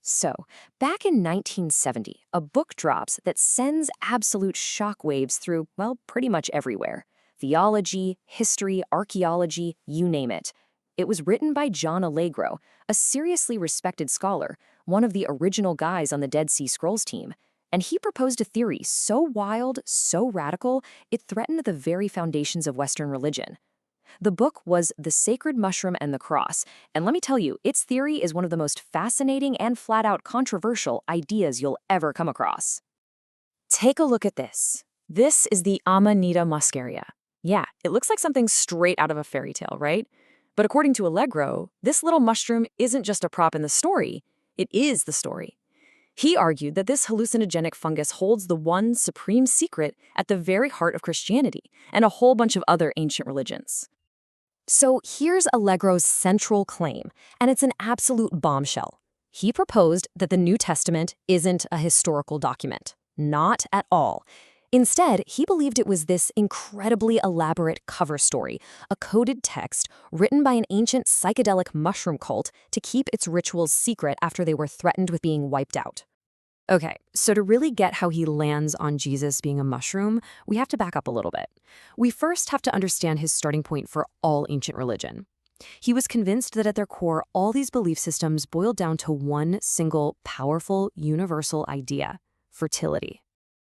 So, back in 1970, a book drops that sends absolute shockwaves through, well, pretty much everywhere. Theology, history, archaeology, you name it. It was written by John Allegro, a seriously respected scholar, one of the original guys on the Dead Sea Scrolls team. And he proposed a theory so wild, so radical, it threatened the very foundations of Western religion. The book was The Sacred Mushroom and the Cross, and let me tell you, its theory is one of the most fascinating and flat-out controversial ideas you'll ever come across. Take a look at this. This is the Amanita muscaria. Yeah, it looks like something straight out of a fairy tale, right? But according to Allegro, this little mushroom isn't just a prop in the story, it is the story. He argued that this hallucinogenic fungus holds the one supreme secret at the very heart of Christianity and a whole bunch of other ancient religions. So here's Allegro's central claim, and it's an absolute bombshell. He proposed that the New Testament isn't a historical document. Not at all. Instead, he believed it was this incredibly elaborate cover story, a coded text written by an ancient psychedelic mushroom cult to keep its rituals secret after they were threatened with being wiped out. Okay, so to really get how he lands on Jesus being a mushroom, we have to back up a little bit. We first have to understand his starting point for all ancient religion. He was convinced that at their core, all these belief systems boiled down to one single, powerful, universal idea: fertility.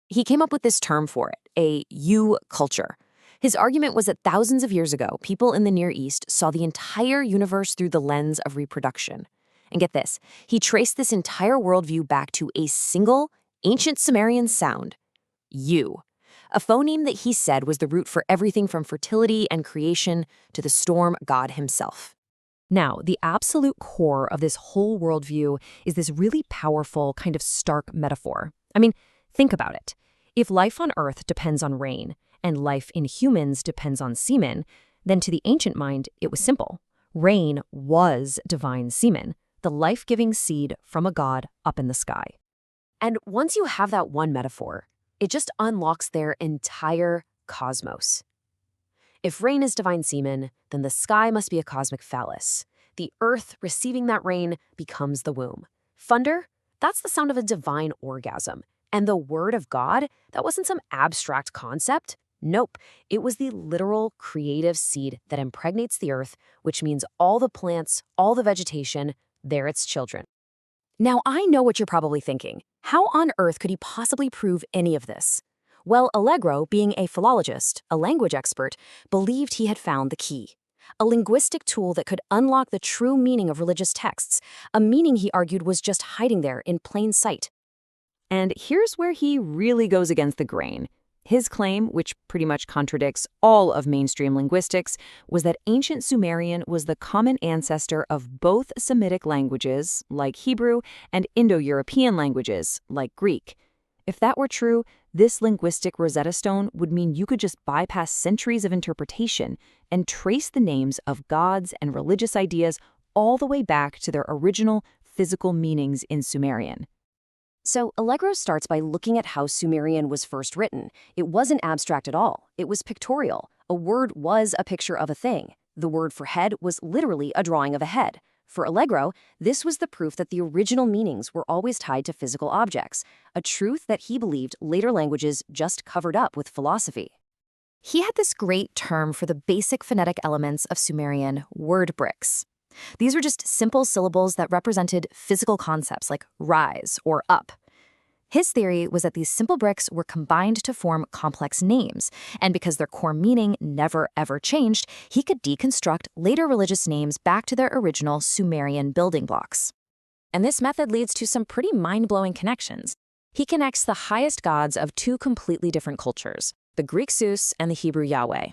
He came up with this term for it, a culture. His argument was that thousands of years ago, people in the Near East saw the entire universe through the lens of reproduction. And get this, he traced this entire worldview back to a single, ancient Sumerian sound, U, a phoneme that he said was the root for everything from fertility and creation to the storm god himself. Now, the absolute core of this whole worldview is this really powerful, kind of stark metaphor. I mean, think about it. If life on Earth depends on rain, and life in humans depends on semen, then to the ancient mind, it was simple. Rain was divine semen, the life-giving seed from a god up in the sky. And once you have that one metaphor, it just unlocks their entire cosmos. If rain is divine semen, then the sky must be a cosmic phallus. The earth receiving that rain becomes the womb. Thunder? That's the sound of a divine orgasm. And the word of God? That wasn't some abstract concept. Nope, it was the literal creative seed that impregnates the earth, which means all the plants, all the vegetation, they're its children. Now, I know what you're probably thinking. How on earth could he possibly prove any of this? Well, Allegro, being a philologist, a language expert, believed he had found the key. A linguistic tool that could unlock the true meaning of religious texts, a meaning he argued was just hiding there in plain sight. And here's where he really goes against the grain. His claim, which pretty much contradicts all of mainstream linguistics, was that ancient Sumerian was the common ancestor of both Semitic languages, like Hebrew, and Indo-European languages, like Greek. If that were true, this linguistic Rosetta Stone would mean you could just bypass centuries of interpretation and trace the names of gods and religious ideas all the way back to their original physical meanings in Sumerian. So Allegro starts by looking at how Sumerian was first written. It wasn't abstract at all. It was pictorial. A word was a picture of a thing. The word for head was literally a drawing of a head. For Allegro, this was the proof that the original meanings were always tied to physical objects, a truth that he believed later languages just covered up with philosophy. He had this great term for the basic phonetic elements of Sumerian, word bricks. These were just simple syllables that represented physical concepts like rise or up. His theory was that these simple bricks were combined to form complex names, and because their core meaning never ever changed, he could deconstruct later religious names back to their original Sumerian building blocks. And this method leads to some pretty mind-blowing connections. He connects the highest gods of two completely different cultures, the Greek Zeus and the Hebrew Yahweh.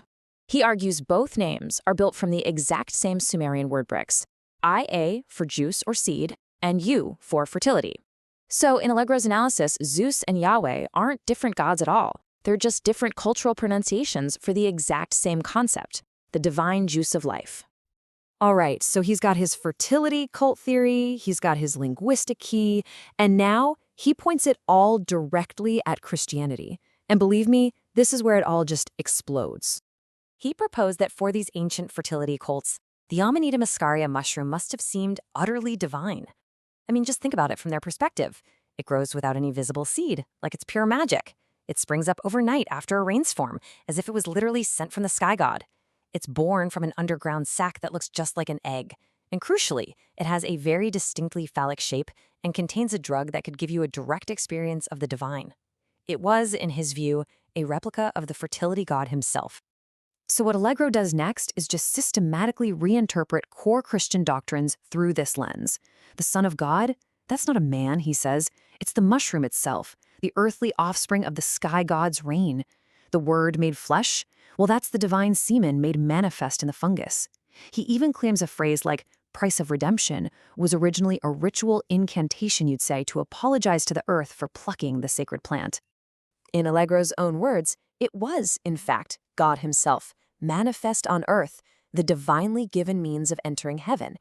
He argues both names are built from the exact same Sumerian word bricks, Ia for juice or seed, and U for fertility. So in Allegro's analysis, Zeus and Yahweh aren't different gods at all. They're just different cultural pronunciations for the exact same concept, the divine juice of life. All right, so he's got his fertility cult theory, he's got his linguistic key, and now he points it all directly at Christianity. And believe me, this is where it all just explodes. He proposed that for these ancient fertility cults, the Amanita muscaria mushroom must have seemed utterly divine. I mean, just think about it from their perspective. It grows without any visible seed, like it's pure magic. It springs up overnight after a rainstorm, as if it was literally sent from the sky god. It's born from an underground sac that looks just like an egg. And crucially, it has a very distinctly phallic shape and contains a drug that could give you a direct experience of the divine. It was, in his view, a replica of the fertility god himself. So what Allegro does next is just systematically reinterpret core Christian doctrines through this lens. The Son of God? That's not a man, he says. It's the mushroom itself, the earthly offspring of the sky god's reign. The Word made flesh? Well, that's the divine semen made manifest in the fungus. He even claims a phrase like price of redemption was originally a ritual incantation, you'd say, to apologize to the earth for plucking the sacred plant. In Allegro's own words, it was, in fact, God himself, manifest on earth, the divinely given means of entering heaven.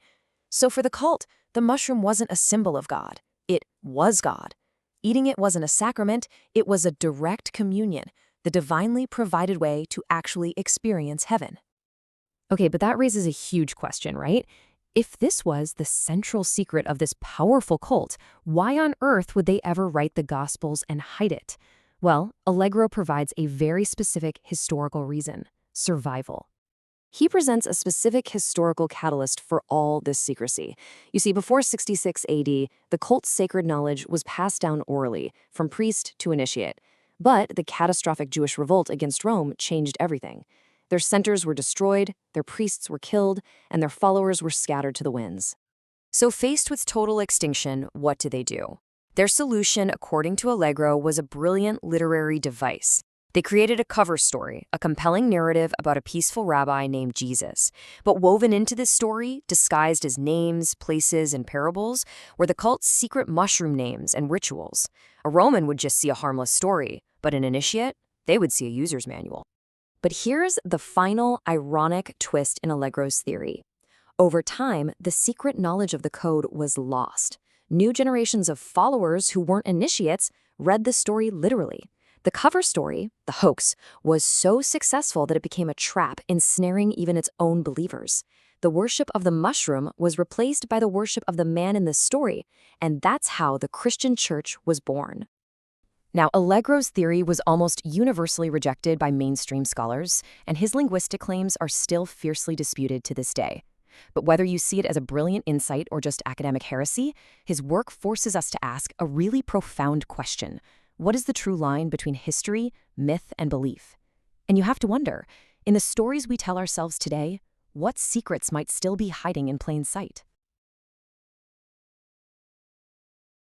So for the cult, the mushroom wasn't a symbol of God. It was God. Eating it wasn't a sacrament, it was a direct communion, the divinely provided way to actually experience heaven. Okay, but that raises a huge question, right? If this was the central secret of this powerful cult, why on earth would they ever write the Gospels and hide it? Well, Allegro provides a very specific historical reason: survival. He presents a specific historical catalyst for all this secrecy. You see, before 66 AD, the cult's sacred knowledge was passed down orally, from priest to initiate. But the catastrophic Jewish revolt against Rome changed everything. Their centers were destroyed, their priests were killed, and their followers were scattered to the winds. So faced with total extinction, what did they do? Their solution, according to Allegro, was a brilliant literary device. They created a cover story, a compelling narrative about a peaceful rabbi named Jesus. But woven into this story, disguised as names, places, and parables, were the cult's secret mushroom names and rituals. A Roman would just see a harmless story, but an initiate, they would see a user's manual. But here's the final ironic twist in Allegro's theory. Over time, the secret knowledge of the code was lost. New generations of followers who weren't initiates read the story literally. The cover story, the hoax, was so successful that it became a trap, ensnaring even its own believers. The worship of the mushroom was replaced by the worship of the man in the story, and that's how the Christian church was born. Now, Allegro's theory was almost universally rejected by mainstream scholars, and his linguistic claims are still fiercely disputed to this day. But whether you see it as a brilliant insight or just academic heresy, his work forces us to ask a really profound question. What is the true line between history, myth, and belief? And you have to wonder, in the stories we tell ourselves today, what secrets might still be hiding in plain sight?